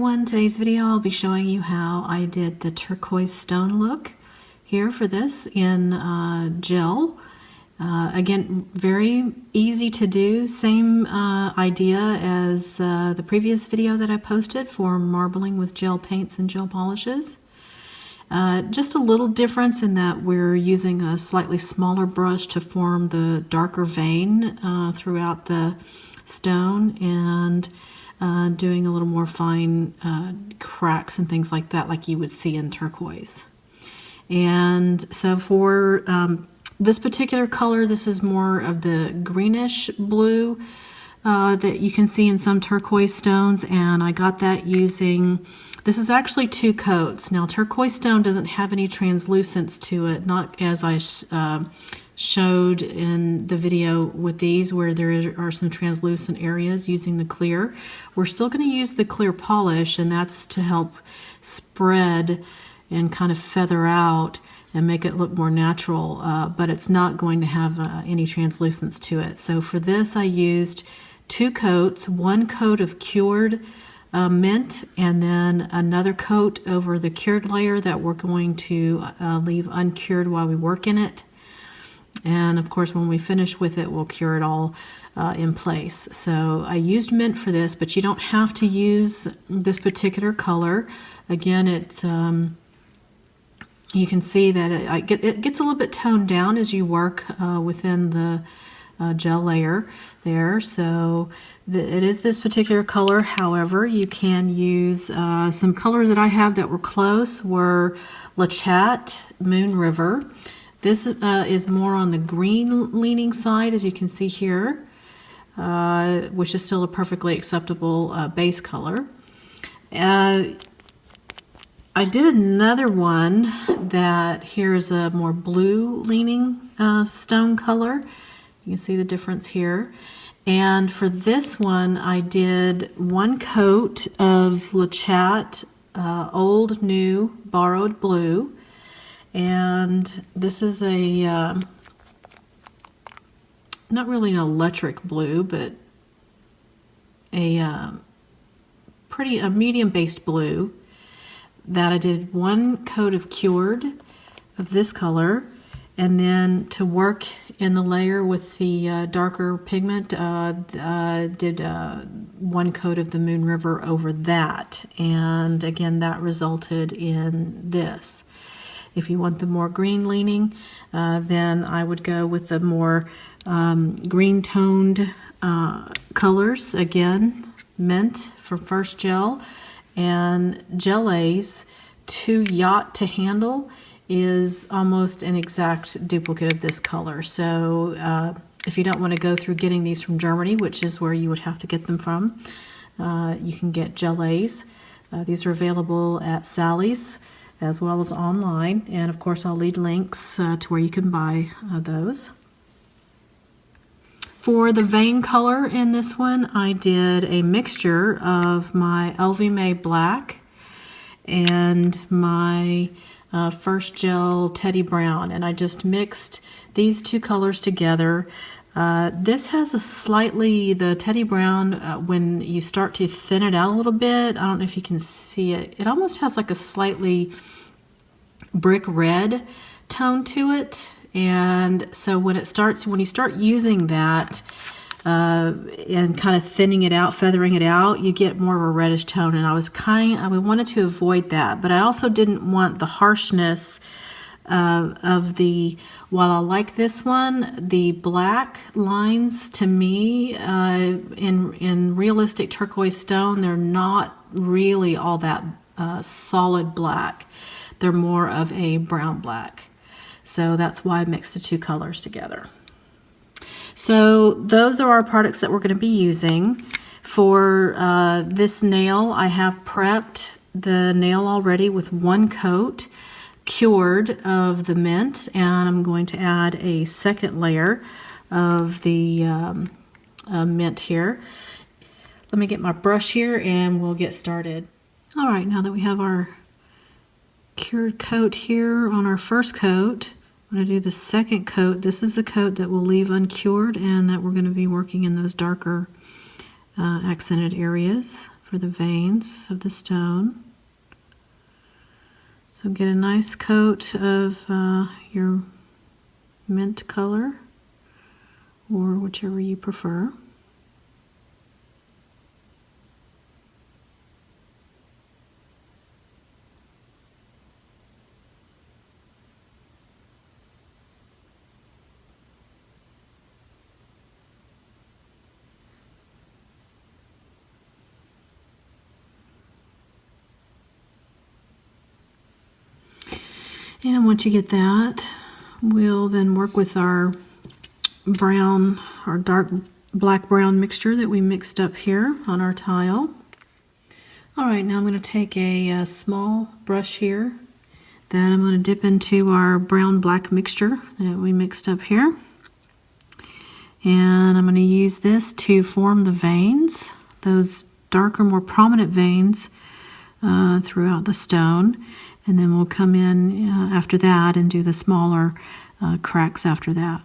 everyone, today's video I'll be showing you how I did the turquoise stone look here for this in gel. Again, very easy to do, same idea as the previous video that I posted for marbling with gel paints and gel polishes. Just a little difference in that we're using a slightly smaller brush to form the darker vein throughout the stone, and doing a little more fine cracks and things like that, like you would see in turquoise. And so for this particular color, this is more of the greenish blue that you can see in some turquoise stones, and I got that using, this is actually 2 coats. Now turquoise stone doesn't have any translucence to it, not as I showed in the video with these where there are some translucent areas using the clear. We're still going to use the clear polish, and that's to help spread and kind of feather out and make it look more natural, but it's not going to have any translucence to it. So for this I used 2 coats, 1 coat of cured mint, and then another coat over the cured layer that we're going to leave uncured while we work in it. And of course when we finish with it, we'll cure it all in place. So I used mint for this, but you don't have to use this particular color. Again, it's you can see that it gets a little bit toned down as you work within the gel layer there. So it is this particular color. However, you can use some colors that I have that were close were Yacht, Moon River. This is more on the green leaning side, as you can see here, which is still a perfectly acceptable base color. I did another one that here is a more blue leaning stone color. You can see the difference here. And for this one, I did 1 coat of Yacht Old New Borrowed Blue. And this is a not really an electric blue, but a medium based blue that I did 1 coat of cured of this color, and then to work in the layer with the darker pigment, did 1 coat of the Moon River over that, and again that resulted in this. If you want the more green leaning, then I would go with the more green toned colors. Again, mint for first gel, and Gelaze to Yacht to Handle is almost an exact duplicate of this color. So if you don't want to go through getting these from Germany, which is where you would have to get them from, you can get Gelaze. These are available at Sally's as well as online, and of course I'll leave links to where you can buy those. For the vein color in this one, I did a mixture of my LVMAY Black and my First Gel Teddy Brown, and I just mixed these 2 colors together. This has a slightly, the Teddy Brown, when you start to thin it out a little bit, I don't know if you can see it, it almost has like a slightly brick red tone to it. And so when you start using that and kind of thinning it out, feathering it out, you get more of a reddish tone, and I wanted to avoid that, but I also didn't want the harshness of the, while I like this one, the black lines to me in realistic turquoise stone, they're not really all that solid black. They're more of a brown black. So that's why I mixed the 2 colors together. So those are our products that we're going to be using. For this nail, I have prepped the nail already with 1 coat cured of the mint, and I'm going to add a 2nd layer of the mint here. Let me get my brush here and we'll get started. All right, now that we have our cured coat here on our first coat, I'm going to do the 2nd coat. This is the coat that we'll leave uncured and that we're going to be working in those darker accented areas for the veins of the stone. So get a nice coat of your mint color, or whichever you prefer. And once you get that, we'll then work with our brown, our dark black-brown mixture that we mixed up here on our tile. All right, now I'm going to take a small brush here that I'm going to dip into our brown-black mixture that we mixed up here. And I'm going to use this to form the veins, those darker, more prominent veins throughout the stone. And then we'll come in after that and do the smaller cracks after that.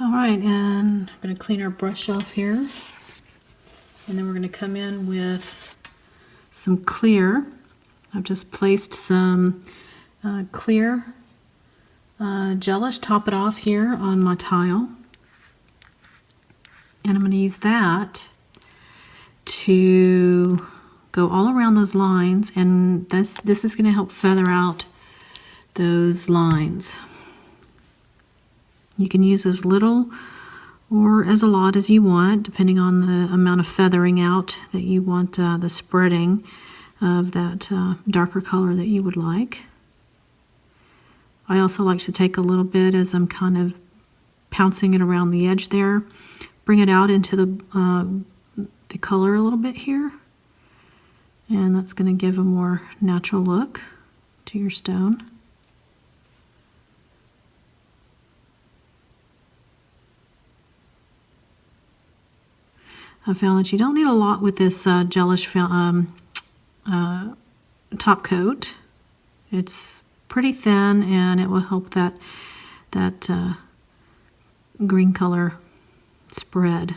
All right, and I'm going to clean our brush off here. And then we're going to come in with some clear. I've just placed some clear gelish, top it off here on my tile. And I'm going to use that to go all around those lines, and this is going to help feather out those lines. You can use as little or as a lot as you want, depending on the amount of feathering out that you want, the spreading of that darker color that you would like. I also like to take a little bit as I'm kind of pouncing it around the edge there, bring it out into the color a little bit here, and that's going to give a more natural look to your stone. I found that you don't need a lot with this gelish top coat. It's pretty thin, and it will help that green color spread.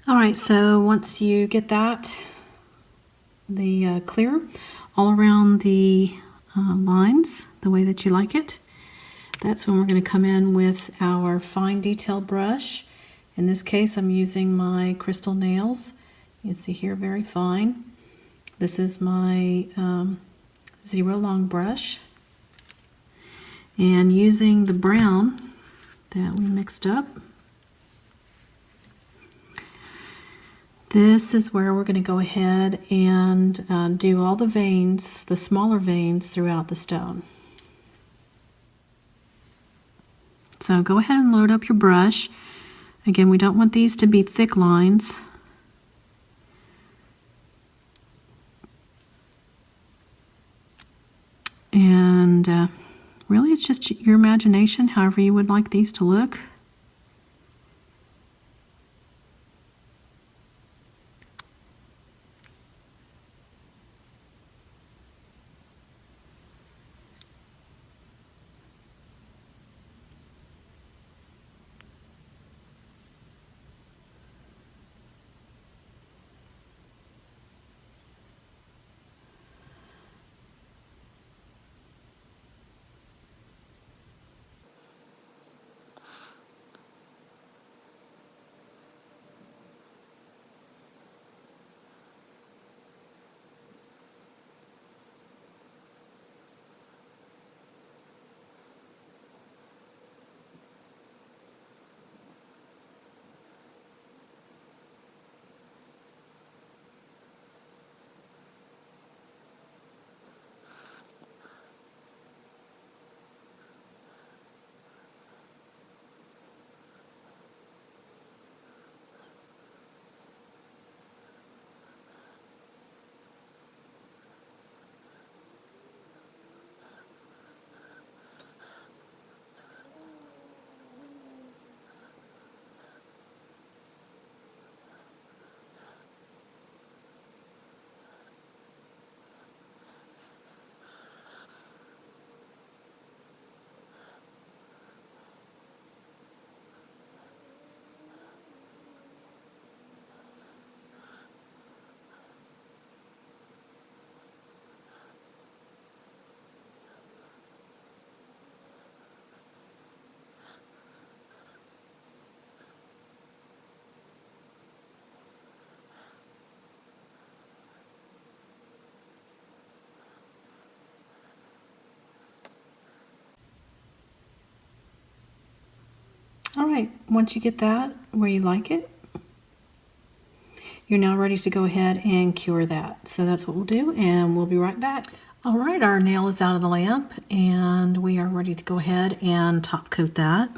All right, so once you get that, the clear all around the lines the way that you like it, that's when we're going to come in with our fine detail brush. In this case, I'm using my crystal nails. You can see here, very fine. This is my 0 long brush. And using the brown that we mixed up, this is where we're going to go ahead and do all the veins, the smaller veins throughout the stone. So go ahead and load up your brush. Again, we don't want these to be thick lines. And really, it's just your imagination, however you would like these to look. All right, once you get that where you like it, you're now ready to go ahead and cure that. So that's what we'll do, and we'll be right back. All right, our nail is out of the lamp, and we are ready to go ahead and top coat that.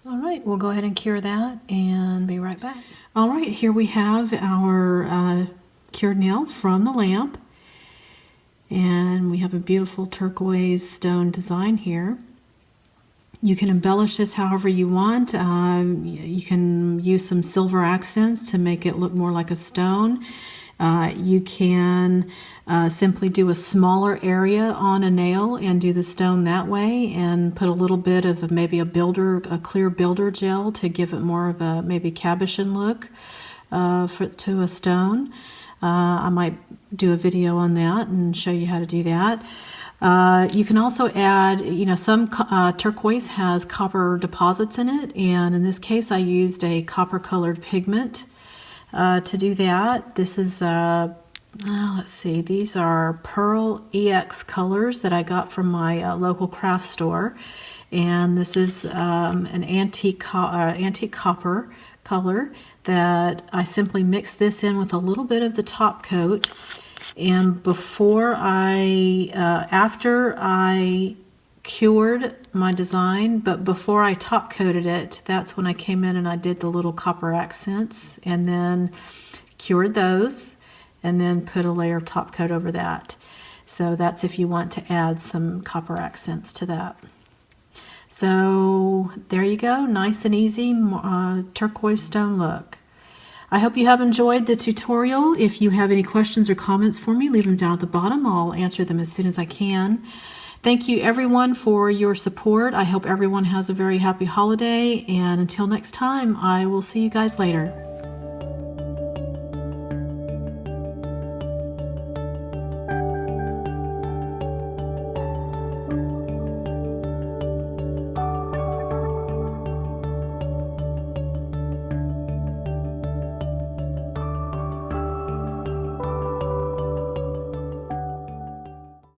All right, we'll go ahead and cure that and be right back. All right, here we have our cured nail from the lamp. And we have a beautiful turquoise stone design here. You can embellish this however you want. You can use some silver accents to make it look more like a stone. You can simply do a smaller area on a nail and do the stone that way, and put a little bit of maybe a clear builder gel to give it more of a maybe cabochon look to a stone. I might do a video on that and show you how to do that. You can also add, some turquoise has copper deposits in it, and in this case I used a copper colored pigment to do that. This is, let's see, these are Pearl EX colors that I got from my local craft store, and this is an antique copper color that I simply mix this in with a little bit of the top coat. And after I cured my design, but before I top coated it, that's when I came in and I did the little copper accents, and then cured those, and then put a layer of top coat over that. So that's if you want to add some copper accents to that. So there you go, nice and easy turquoise stone look. I hope you have enjoyed the tutorial. If you have any questions or comments for me, leave them down at the bottom. I'll answer them as soon as I can. Thank you everyone for your support. I hope everyone has a very happy holiday, and until next time, I will see you guys later.